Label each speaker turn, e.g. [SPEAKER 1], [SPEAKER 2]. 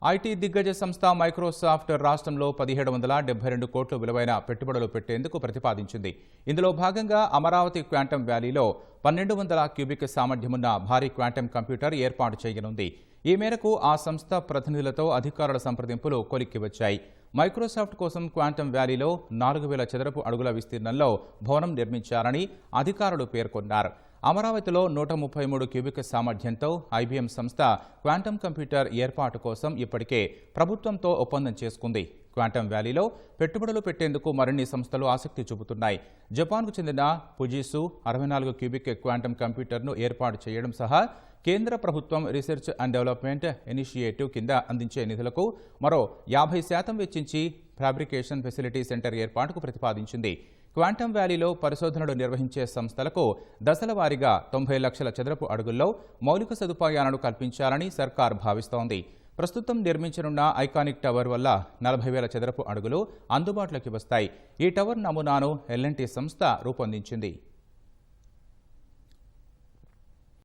[SPEAKER 1] IT దిగ్గజ సంస్థ Microsoft రాష్ట్రంలో 1772 కోట్ల విలువైన పెట్టుబడులు పెట్టేందుకు ప్రతిపాదించింది. ఇందులో భాగంగా అమరావతి క్వాంటమ్ వ్యాలీలో 1200 క్యూబిక్ సామర్థ్యమున్న భారీ క్వాంటమ్ కంప్యూటర్ ఏర్పాటు చేయనుంది. ఈ మేరకు ఆ సంస్థ ప్రతినిధులతో అధికారుల సంప్రదింపులు కొలిక్కి వచ్చాయి. మైక్రోసాఫ్ట్ కోసం క్వాంటమ్ వ్యాలీలో 4000 చదరపు అడుగుల విస్తీర్ణంలో భవనం నిర్మించారని అధికారులు పేర్కొన్నారు. అమరావతిలో 133 క్యూబిక్ సామర్థ్యంతో ఐబీఎం సంస్థ క్వాంటమ్ కంప్యూటర్ ఏర్పాటు కోసం ఇప్పటికే ప్రభుత్వంతో ఒప్పందం చేసుకుంది. క్వాంటమ్ వ్యాలీలో పెట్టుబడులు పెట్టేందుకు మరిన్ని సంస్థలు ఆసక్తి చూపుతున్నాయి. జపాన్కు చెందిన ఫుజిసు 64 క్యూబిక్ క్వాంటమ్ కంప్యూటర్ను ఏర్పాటు చేయడం సహా కేంద్ర ప్రభుత్వం రీసెర్చ్ అండ్ డెవలప్మెంట్ ఇనిషియేటివ్ కింద అందించే నిధులకు మరో 50% వెచ్చించి ఫ్యాబ్రికేషన్ ఫెసిలిటీ సెంటర్ ఏర్పాటుకు ప్రతిపాదించింది. క్వాంటమ్ వ్యాలీలో పరిశోధనలు నిర్వహించే సంస్థలకు దశల వారీగా 90 లక్షల చదరపు అడుగుల్లో మౌలిక సదుపాయాలను కల్పించాలని సర్కార్ భావిస్తోంది. ప్రస్తుతం నిర్మించనున్న ఐకానిక్ టవర్ వల్ల 40,000 చదరపు అడుగులు అందుబాటులోకి వస్తాయి. ఈ టవర్ నమూనాను L&T సంస్థ రూపొందించింది.